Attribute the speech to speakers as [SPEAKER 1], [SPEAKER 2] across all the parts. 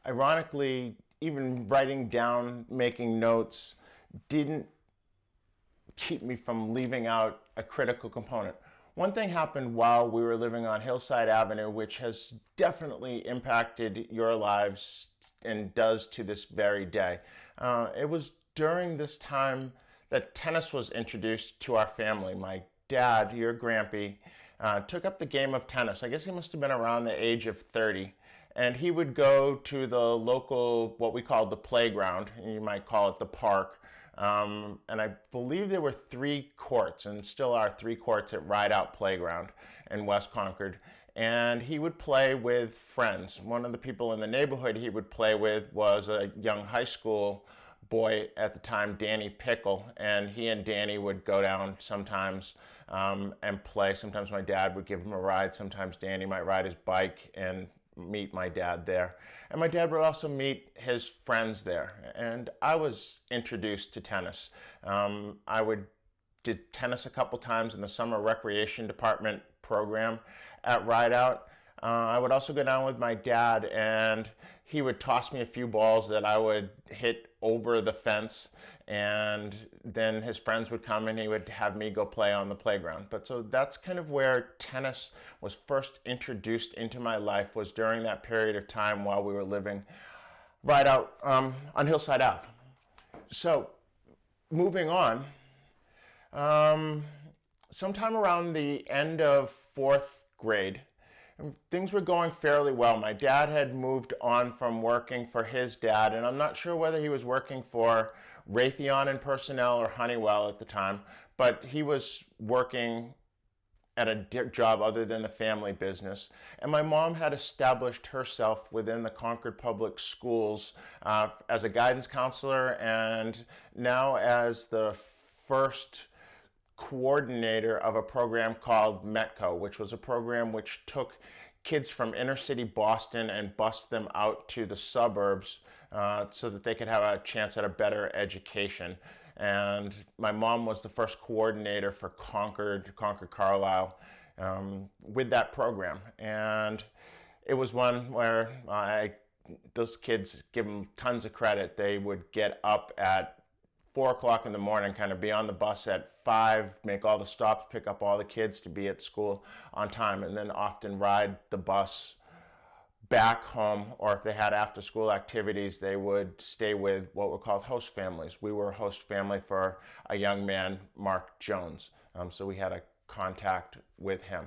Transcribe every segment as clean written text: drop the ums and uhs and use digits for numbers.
[SPEAKER 1] ironically, even writing down, making notes, didn't keep me from leaving out a critical component. One thing happened while we were living on Hillside Avenue, which has definitely impacted your lives and does to this very day. It was during this time that tennis was introduced to our family. My dad, your grampy, took up the game of tennis. I guess he must have been around the age of 30. And he would go to the local, what we called the playground, you might call it the park. And I believe there were 3 courts, and still are 3 courts at Rideout Playground in West Concord. And he would play with friends. One of the people in the neighborhood he would play with was a young high school boy at the time, Danny Pickle, and he and Danny would go down sometimes and play. Sometimes my dad would give him a ride. Sometimes Danny might ride his bike and meet my dad there. And my dad would also meet his friends there. And I was introduced to tennis. Did tennis a couple times in the summer recreation department program at Rideout. I would also go down with my dad, and he would toss me a few balls that I would hit over the fence, and then his friends would come and he would have me go play on the playground. But so that's kind of where tennis was first introduced into my life, was during that period of time while we were living right out on Hillside Ave. So moving on, sometime around the end of 4th grade, things were going fairly well. My dad had moved on from working for his dad, and I'm not sure whether he was working for Raytheon and Personnel or Honeywell at the time, but he was working at a job other than the family business. And my mom had established herself within the Concord Public Schools as a guidance counselor, and now as the first coordinator of a program called METCO, which was a program which took kids from inner city Boston and bused them out to the suburbs so that they could have a chance at a better education. And my mom was the first coordinator for Concord Carlisle with that program. And it was one where those kids, give them tons of credit. They would get up at 4 o'clock in the morning, kind of be on the bus at 5, make all the stops, pick up all the kids to be at school on time, and then often ride the bus back home, or if they had after school activities, they would stay with what were called host families. We were a host family for a young man, Mark Jones, so we had a contact with him.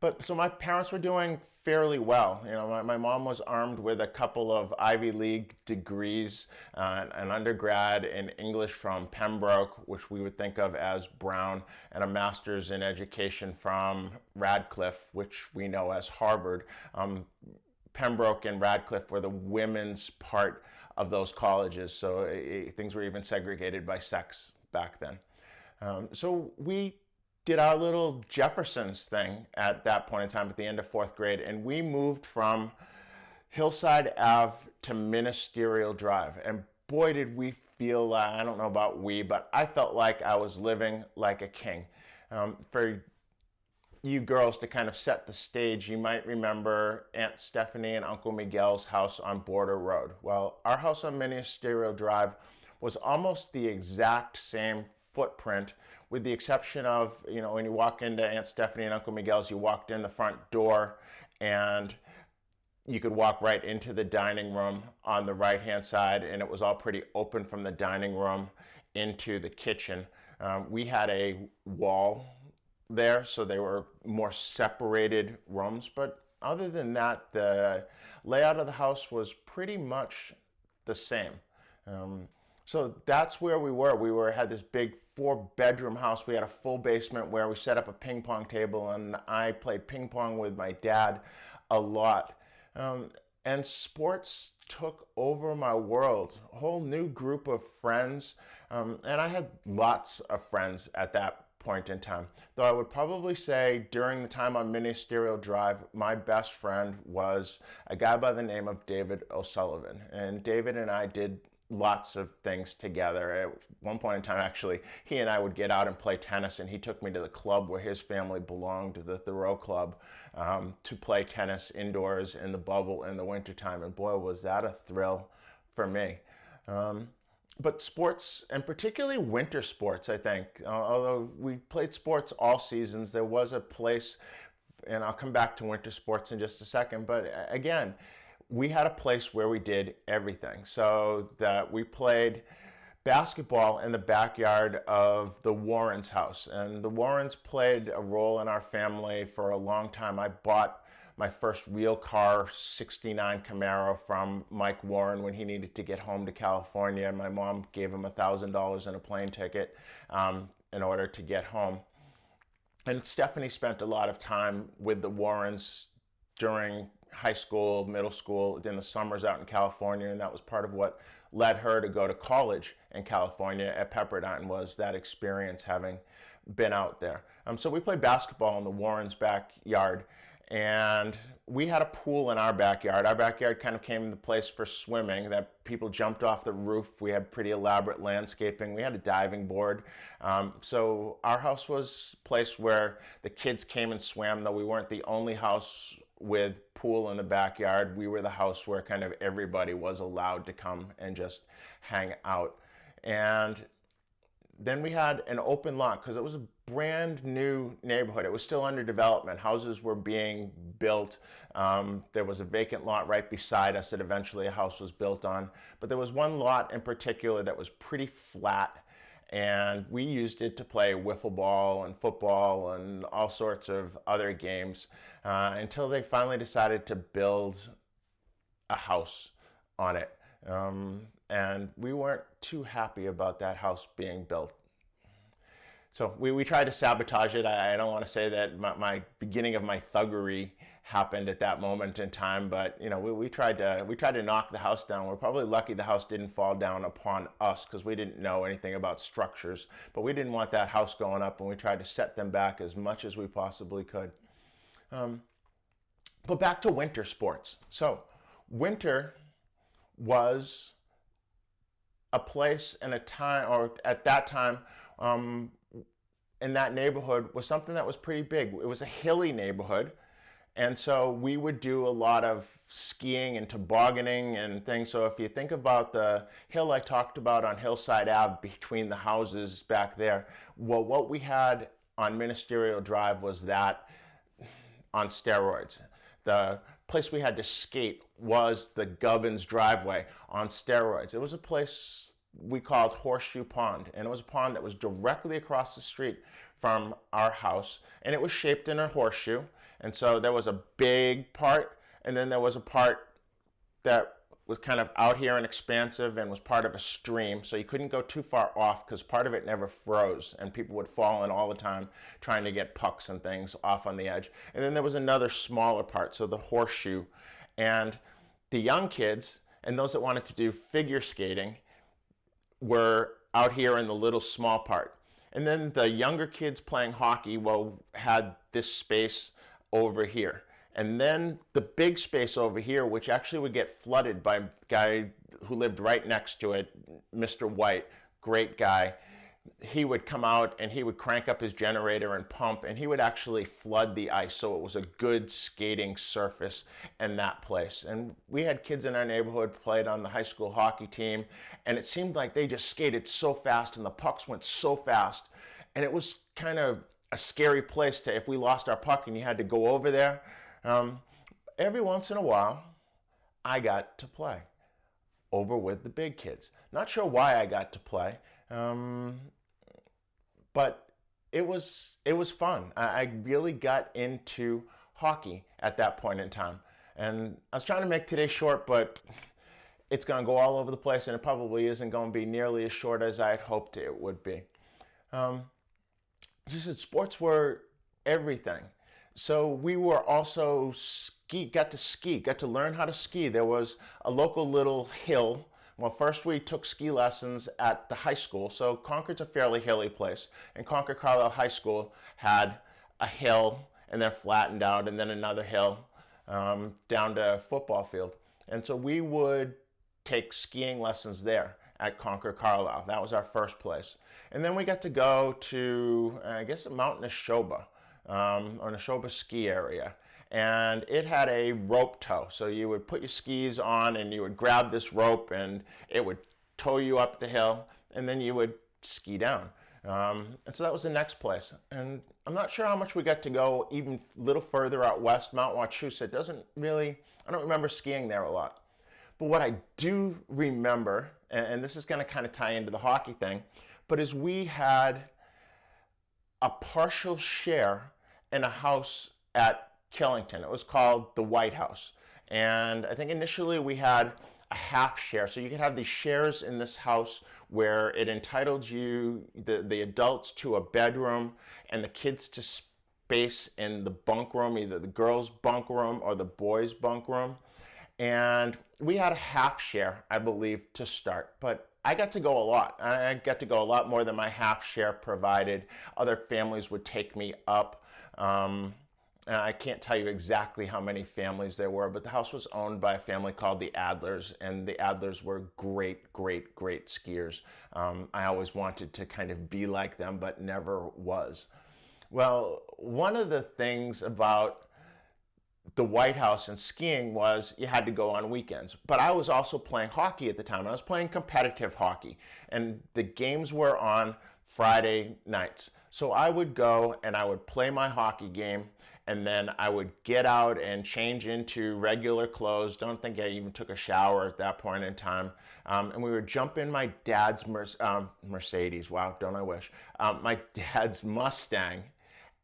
[SPEAKER 1] But so my parents were doing fairly well. You know, my mom was armed with a couple of Ivy League degrees, an undergrad in English from Pembroke, which we would think of as Brown, and a master's in education from Radcliffe, which we know as Harvard. Pembroke and Radcliffe were the women's part of those colleges, so things were even segregated by sex back then. So we did our little Jefferson's thing at that point in time at the end of 4th grade, and we moved from Hillside Ave to Ministerial Drive. And boy, did we feel, I don't know about we, but I felt like I was living like a king. For you girls, to kind of set the stage, you might remember Aunt Stephanie and Uncle Miguel's house on Border Road. Well, our house on Ministerial Drive was almost the exact same footprint, with the exception of, you know, when you walk into Aunt Stephanie and Uncle Miguel's, you walked in the front door and you could walk right into the dining room on the right-hand side, and it was all pretty open from the dining room into the kitchen. We had a wall there, so they were more separated rooms, but other than that, the layout of the house was pretty much the same. So that's where we were. Had this big 4-bedroom house. We had a full basement where we set up a ping pong table, and I played ping pong with my dad a lot. And sports took over my world, a whole new group of friends. And I had lots of friends at that point in time. Though I would probably say during the time on Ministerial Drive, my best friend was a guy by the name of David O'Sullivan. And David and I did lots of things together. At one point in time, actually, he and I would get out and play tennis, and he took me to the club where his family belonged, the Thoreau Club, to play tennis indoors in the bubble in the wintertime. And boy, was that a thrill for me. But sports, and particularly winter sports, I think, although we played sports all seasons, there was a place, and I'll come back to winter sports in just a second, but again, we had a place where we did everything. So that we played basketball in the backyard of the Warrens' house. And the Warrens played a role in our family for a long time. I bought my first real car, 69 Camaro, from Mike Warren when he needed to get home to California. And my mom gave him $1,000 and a plane ticket in order to get home. And Stephanie spent a lot of time with the Warrens during high school, middle school, in the summers out in California, and that was part of what led her to go to college in California at Pepperdine, was that experience having been out there. So we played basketball in the Warrens' backyard, and we had a pool in our backyard. Our backyard kind of came the place for swimming, that people jumped off the roof. We had pretty elaborate landscaping. We had a diving board. So our house was a place where the kids came and swam, though we weren't the only house with pool in the backyard. We were the house where kind of everybody was allowed to come and just hang out. And then we had an open lot because it was a brand new neighborhood. It was still under development. Houses were being built. There was a vacant lot right beside us that eventually a house was built on. But there was one lot in particular that was pretty flat, and we used it to play wiffle ball and football and all sorts of other games until they finally decided to build a house on it. And we weren't too happy about that house being built. So we tried to sabotage it. I don't want to say that my beginning of my thuggery happened at that moment in time, but you know, we tried to knock the house down. We're probably lucky the house didn't fall down upon us because we didn't know anything about structures, but we didn't want that house going up, and we tried to set them back as much as we possibly could. But back to winter sports. So winter was a place and a time, or at that time, in that neighborhood was something that was pretty big. It was a hilly neighborhood, and so we would do a lot of skiing and tobogganing and things. So if you think about the hill I talked about on Hillside Ave between the houses back there, well, what we had on Ministerial Drive was that on steroids. The place we had to skate was the Gubbins driveway on steroids. It was a place we called Horseshoe Pond, and it was a pond that was directly across the street from our house, and it was shaped in a horseshoe. And so there was a big part, and then there was a part that was kind of out here and expansive and was part of a stream, so you couldn't go too far off because part of it never froze, and people would fall in all the time trying to get pucks and things off on the edge. And then there was another smaller part, so the horseshoe. And the young kids and those that wanted to do figure skating were out here in the little small part. And then the younger kids playing hockey, well, had this space over here. And then the big space over here, which actually would get flooded by a guy who lived right next to it, Mr. White, great guy. He would come out and he would crank up his generator and pump, and he would actually flood the ice, so it was a good skating surface in that place. And we had kids in our neighborhood played on the high school hockey team, and it seemed like they just skated so fast and the pucks went so fast, and it was kind of a scary place to, if we lost our puck and you had to go over there. Every once in a while, I got to play over with the big kids. Not sure why I got to play, but it was fun. I really got into hockey at that point in time. And I was trying to make today short, but it's going to go all over the place, and it probably isn't going to be nearly as short as I had hoped it would be. As I said, sports were everything. So we were also got to learn how to ski. There was a local little hill. Well, first we took ski lessons at the high school. So Concord's a fairly hilly place, and Concord Carlisle High School had a hill and then flattened out, and then another hill down to a football field. And so we would take skiing lessons there at Concord Carlisle. That was our first place. And then we got to go to, I guess, Mount Neshoba, or Neshoba ski area. And it had a rope tow. So you would put your skis on and you would grab this rope and it would tow you up the hill, and then you would ski down. And so that was the next place. And I'm not sure how much we got to go even a little further out west. Mount Wachusett doesn't really, I don't remember skiing there a lot. But what I do remember, and this is going to kind of tie into the hockey thing, but is we had a partial share in a house at Killington. It was called the White House. And I think initially we had a half share. So you could have these shares in this house where it entitled you, the adults, to a bedroom and the kids to space in the bunk room, either the girls' bunk room or the boys' bunk room. And we had a half share, I believe, to start. But I got to go a lot. I got to go a lot more than my half share provided. Other families would take me up. And I can't tell you exactly how many families there were, but the house was owned by a family called the Adlers, and the Adlers were great, great, great skiers. I always wanted to kind of be like them, but never was. Well, one of the things about the White House and skiing was you had to go on weekends. But I was also playing hockey at the time. I was playing competitive hockey, and the games were on Friday nights. So I would go and I would play my hockey game, and then I would get out and change into regular clothes. Don't think I even took a shower at that point in time. And we would jump in my dad's Mercedes. Wow, don't I wish. My dad's Mustang.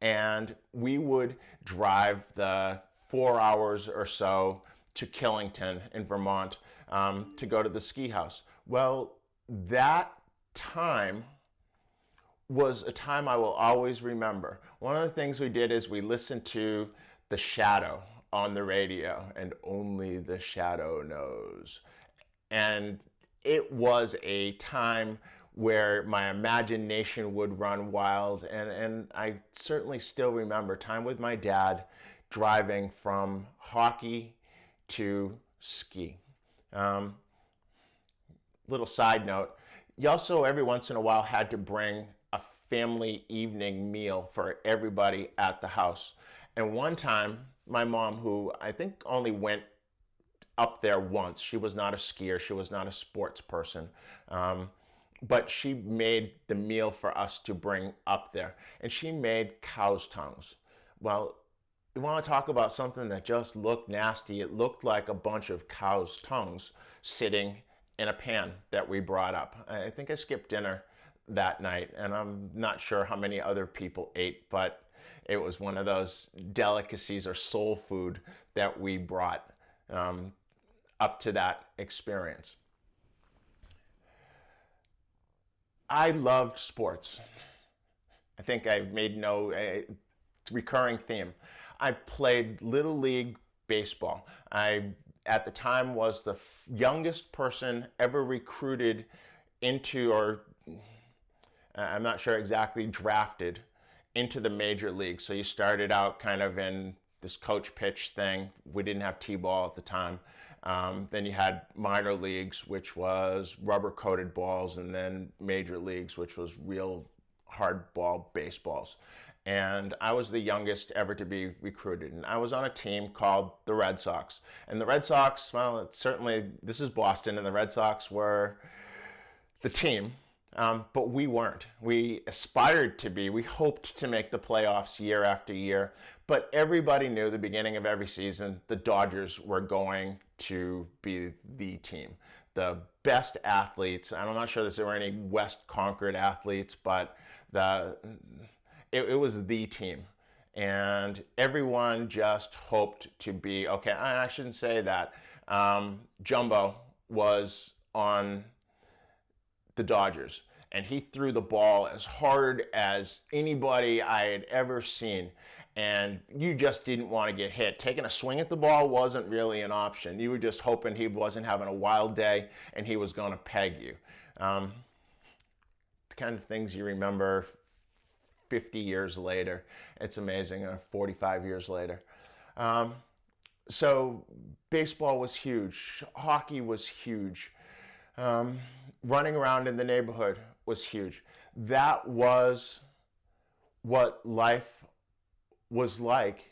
[SPEAKER 1] And we would drive the 4 hours or so to Killington in Vermont to go to the ski house. Well, that time was a time I will always remember. One of the things we did is we listened to The Shadow on the radio, and Only the Shadow Knows. And it was a time where my imagination would run wild, and I certainly still remember time with my dad driving from hockey to ski. Little side note, you also every once in a while had to bring a family evening meal for everybody at the house. And one time, my mom, who I think only went up there once, she was not a skier, she was not a sports person, but she made the meal for us to bring up there. And she made cow's tongues. Well, you want to talk about something that just looked nasty. It looked like a bunch of cow's tongues sitting in a pan that we brought up. I think I skipped dinner that night, and I'm not sure how many other people ate, but it was one of those delicacies or soul food that we brought up to that experience. I loved sports. I think I've made a recurring theme. I played Little League baseball. I, at the time, was the youngest person ever recruited into, or I'm not sure exactly, drafted into the major league. So you started out kind of in this coach pitch thing. We didn't have T-ball at the time. Then you had minor leagues, which was rubber coated balls, and then major leagues, which was real hard ball baseballs. And I was the youngest ever to be recruited. And I was on a team called the Red Sox. And the Red Sox, well, it's certainly, this is Boston, and the Red Sox were the team. But we weren't. We aspired to be. We hoped to make the playoffs year after year. But everybody knew the beginning of every season the Dodgers were going to be the team. The best athletes. I'm not sure there were any West Concord athletes, but it was the team. And everyone just hoped to be, okay, I shouldn't say that. Jumbo was on the Dodgers, and he threw the ball as hard as anybody I had ever seen, and you just didn't want to get hit. Taking a swing at the ball wasn't really an option. You were just hoping he wasn't having a wild day and he was going to peg you. The kind of things you remember 50 years later. It's amazing, 45 years later. So baseball was huge, hockey was huge, um, running around in the neighborhood was huge. That was what life was like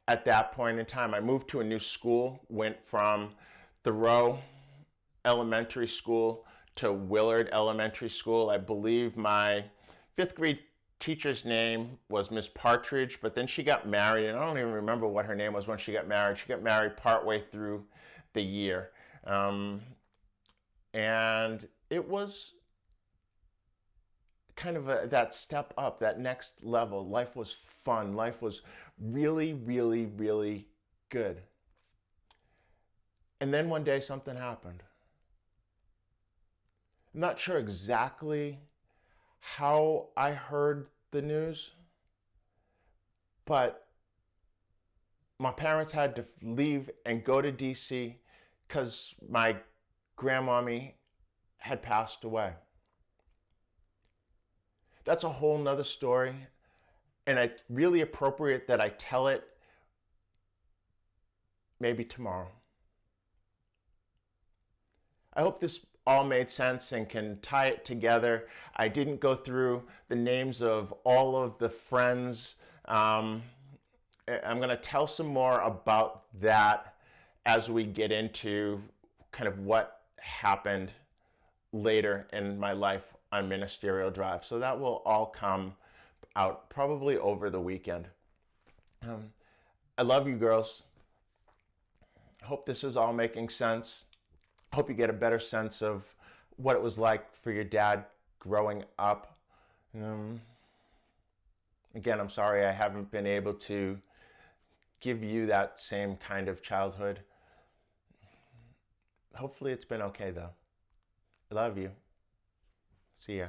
[SPEAKER 1] at that point in time. I moved to a new school, went from Thoreau Elementary School to Willard Elementary School. I believe my fifth grade teacher's name was Miss Partridge, but then she got married, and I don't even remember what her name was when she got married. She got married partway through the year. And it was kind of that step up, that next level. Life was fun. Life was really, really, really good. And then one day something happened. I'm not sure exactly how I heard the news, but my parents had to leave and go to DC because my grandmommy had passed away. That's a whole nother story, and it's really appropriate that I tell it maybe tomorrow. I hope this all made sense and can tie it together. I didn't go through the names of all of the friends. I'm going to tell some more about that as we get into kind of what happened later in my life on Ministerial Drive. So that will all come out probably over the weekend. I love you girls. I hope this is all making sense. I hope you get a better sense of what it was like for your dad growing up. Again, I'm sorry I haven't been able to give you that same kind of childhood. Hopefully it's been okay though. I love you. See ya.